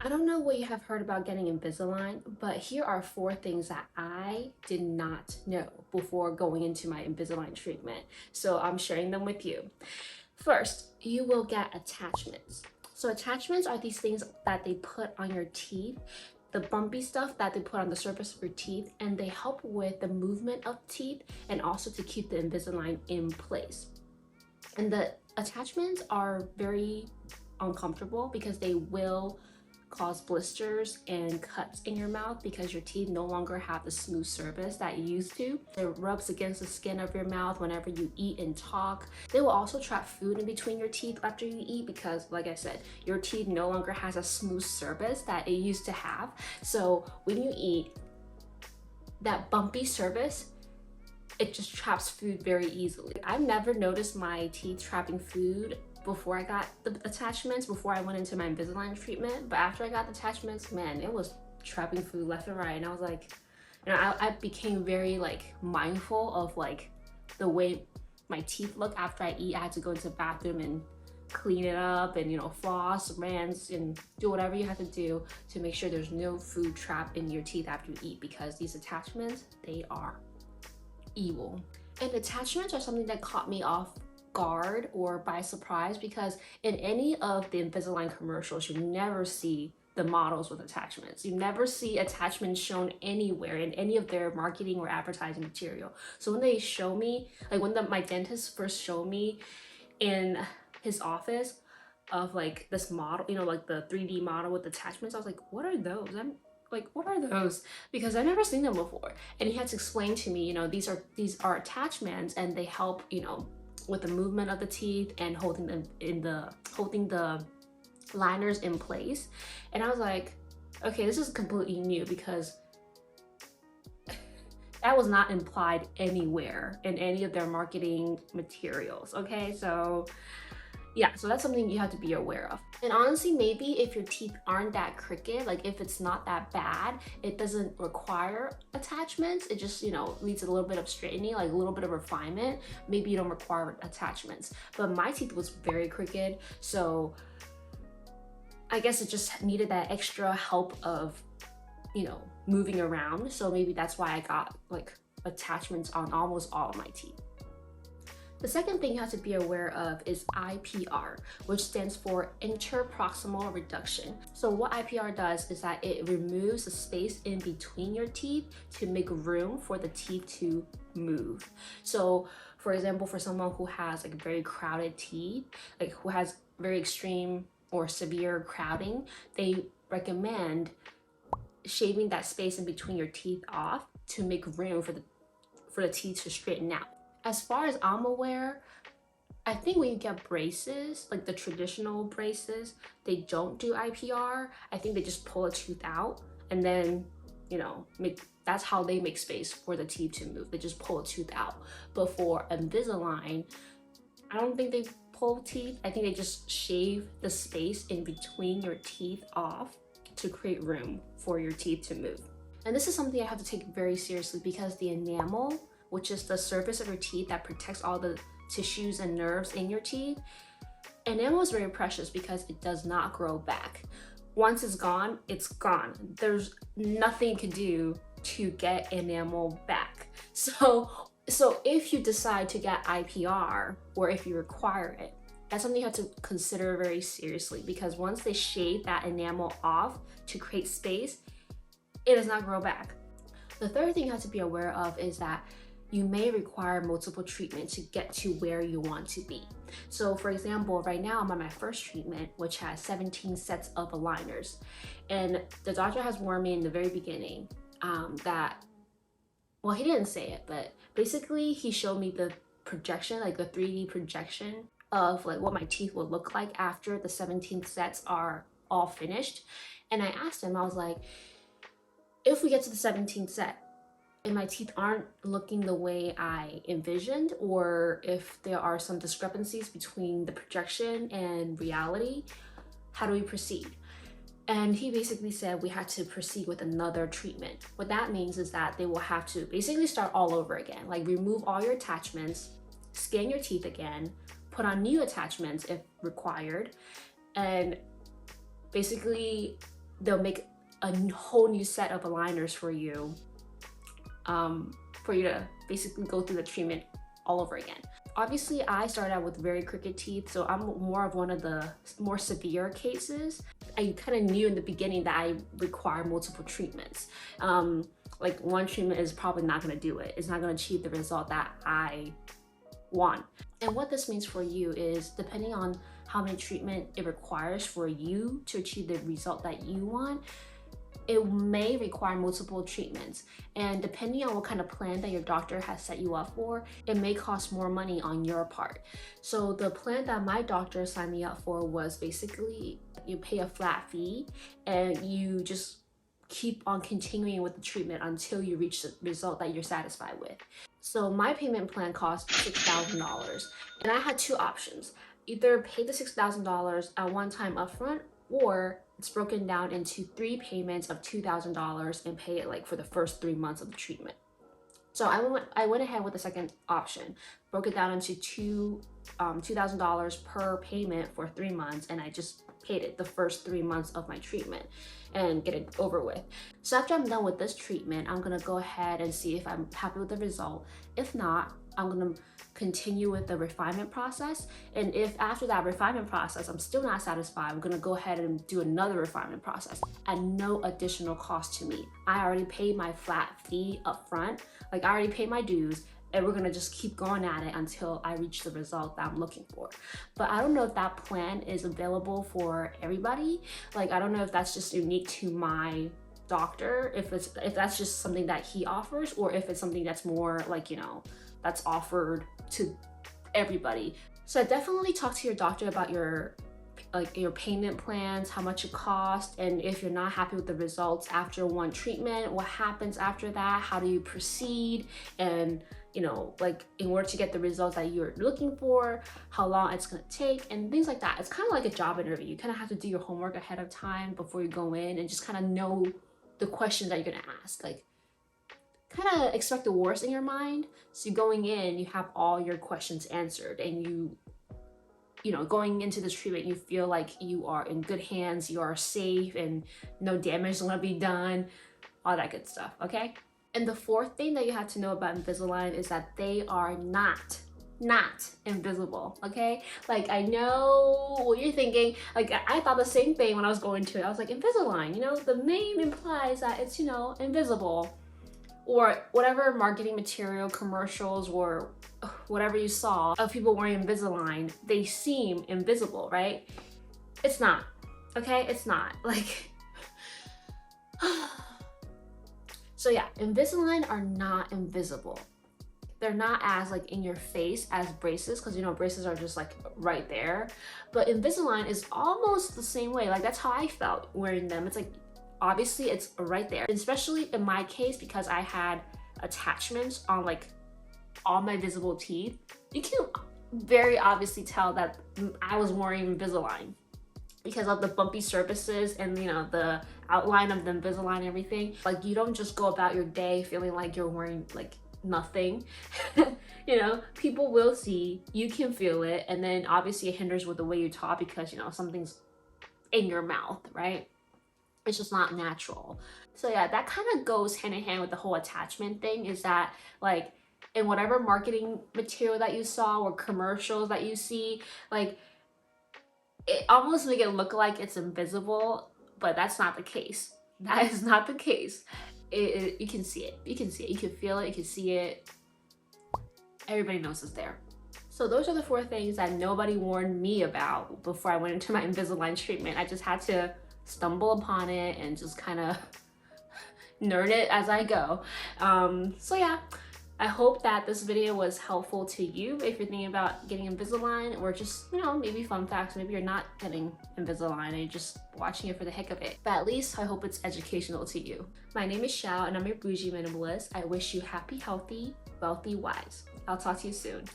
I don't know what you have heard about getting Invisalign, but here are 4 things that I did not know before going into my Invisalign treatment. So I'm sharing them with you. First, you will get attachments. So attachments are these things that they put on your teeth, the bumpy stuff that they put on the surface of your teeth, and they help with the movement of teeth and also to keep the Invisalign in place. And the attachments are very uncomfortable because they will cause blisters and cuts in your mouth because your teeth no longer have the smooth surface that you used to. It rubs against the skin of your mouth whenever you eat and talk. They will also trap food in between your teeth after you eat because, like I said, your teeth no longer has a smooth surface that it used to have. So when you eat, that bumpy surface, it just traps food very easily. I've never noticed my teeth trapping food before I got the attachments, before I went into my Invisalign treatment, but after I got the attachments, man, it was trapping food left and right. And I was like, I became very like mindful of like the way my teeth look after I eat. I had to go into the bathroom and clean it up and floss, rinse, and do whatever you have to do to make sure there's no food trapped in your teeth after you eat, because these attachments, they are evil. And attachments are something that caught me off guard or by surprise, because in any of the Invisalign commercials, you never see the models with attachments. You never see attachments shown anywhere in any of their marketing or advertising material. So when they show me, like when my dentist first showed me in his office of like this model, like the 3D model with attachments, I was like, what are those? I'm like, what are those? Because I've never seen them before. And he had to explain to me, these are attachments, and they help, with the movement of the teeth and holding the liners in place. And I was like, okay, this is completely new, because that was not implied anywhere in any of their marketing materials. Okay, so yeah, so that's something you have to be aware of. And honestly, maybe if your teeth aren't that crooked, like if it's not that bad, it doesn't require attachments. It just, needs a little bit of straightening, like a little bit of refinement. Maybe you don't require attachments. But my teeth was very crooked, so I guess it just needed that extra help of, moving around. So maybe that's why I got like attachments on almost all of my teeth. The second thing you have to be aware of is IPR, which stands for interproximal reduction. So what IPR does is that it removes the space in between your teeth to make room for the teeth to move. So for example, for someone who has like very crowded teeth, like who has very extreme or severe crowding, they recommend shaving that space in between your teeth off to make room for the teeth to straighten out. As far as I'm aware, I think when you get braces, like the traditional braces, they don't do IPR. I think they just pull a tooth out and then, that's how they make space for the teeth to move. They just pull a tooth out. But for Invisalign, I don't think they pull teeth. I think they just shave the space in between your teeth off to create room for your teeth to move. And this is something I have to take very seriously, because the enamel, which is the surface of your teeth that protects all the tissues and nerves in your teeth, enamel is very precious because it does not grow back. Once it's gone, it's gone. There's nothing you can do to get enamel back. So if you decide to get IPR, or if you require it, that's something you have to consider very seriously, because once they shave that enamel off to create space, it does not grow back. The third thing you have to be aware of is that you may require multiple treatments to get to where you want to be. So for example, right now I'm on my first treatment, which has 17 sets of aligners. And the doctor has warned me in the very beginning that, well, he didn't say it, but basically he showed me the projection, like the 3D projection of like what my teeth will look like after the 17 sets are all finished. And I asked him, I was like, if we get to the 17th set, and my teeth aren't looking the way I envisioned, or if there are some discrepancies between the projection and reality, how do we proceed? And he basically said we had to proceed with another treatment. What that means is that they will have to basically start all over again, like remove all your attachments, scan your teeth again, put on new attachments if required, and basically they'll make a whole new set of aligners for you to basically go through the treatment all over again. Obviously, I started out with very crooked teeth, so I'm more of one of the more severe cases. I kind of knew in the beginning that I require multiple treatments. Like one treatment is probably not going to do it. It's not going to achieve the result that I want. And what this means for you is, depending on how many treatment it requires for you to achieve the result that you want, it may require multiple treatments. And depending on what kind of plan that your doctor has set you up for, it may cost more money on your part. So the plan that my doctor signed me up for was basically you pay a flat fee and you just keep on continuing with the treatment until you reach the result that you're satisfied with. So my payment plan cost $6,000, and I had two options. Either pay the $6,000 at one time upfront, or it's broken down into 3 payments of $2,000 and pay it like for the first 3 months of the treatment. So I went ahead with the second option, broke it down into $2,000 per payment for 3 months, and I just paid it the first 3 months of my treatment and get it over with. So after I'm done with this treatment, I'm gonna go ahead and see if I'm happy with the result. If not, I'm gonna continue with the refinement process. And if after that refinement process, I'm still not satisfied, I'm gonna go ahead and do another refinement process at no additional cost to me. I already paid my flat fee up front, like I already paid my dues, and we're gonna just keep going at it until I reach the result that I'm looking for. But I don't know if that plan is available for everybody. Like, I don't know if that's just unique to my doctor, if that's just something that he offers, or if it's something that's more like, you know, that's offered to everybody. So I definitely talk to your doctor about your payment plans, how much it costs, and if you're not happy with the results after one treatment, what happens after that, how do you proceed, and you know, like in order to get the results that you're looking for, how long it's gonna take, and things like that. It's kind of like a job interview. You kind of have to do your homework ahead of time before you go in and just kind of know the questions that you're gonna ask. Like, kind of expect the worst in your mind, so going in, you have all your questions answered, and you know, going into this treatment, you feel like you are in good hands, you are safe, and no damage is gonna be done, all that good stuff, okay? And the fourth thing that you have to know about Invisalign is that they are not invisible, okay? Like, I know what you're thinking. Like, I thought the same thing when I was going to it. I was like, Invisalign, you know, the name implies that it's, you know, invisible. Or whatever marketing material, commercials, or whatever you saw of people wearing Invisalign, they seem invisible, right? It's not, okay? It's not. Like, so yeah, Invisalign are not invisible. They're not as like in your face as braces, because you know braces are just like right there. But Invisalign is almost the same way. Like, that's how I felt wearing them. It's like, obviously it's right there, especially in my case because I had attachments on like all my visible teeth. You can very obviously tell that I was wearing Invisalign because of the bumpy surfaces and, you know, the outline of the Invisalign and everything. Like, you don't just go about your day feeling like you're wearing like nothing. You know, people will see, you can feel it, and then obviously it hinders with the way you talk because, you know, something's in your mouth, right? It's just not natural. So yeah, that kind of goes hand in hand with the whole attachment thing, is that like in whatever marketing material that you saw or commercials that you see, like it almost make it look like it's invisible, but that's not the case. That is not the case. You can see it. You can see it. You can feel it. You can see it. Everybody knows it's there. So those are the 4 things that nobody warned me about before I went into my Invisalign treatment. I just had to stumble upon it and just kind of nerd it as I go. So yeah, I hope that this video was helpful to you if you're thinking about getting Invisalign, or just, you know, maybe fun facts. Maybe you're not getting Invisalign and you're just watching it for the heck of it. But at least I hope it's educational to you. My name is Xiao and I'm your bougie minimalist. I wish you happy, healthy, wealthy, wise. I'll talk to you soon.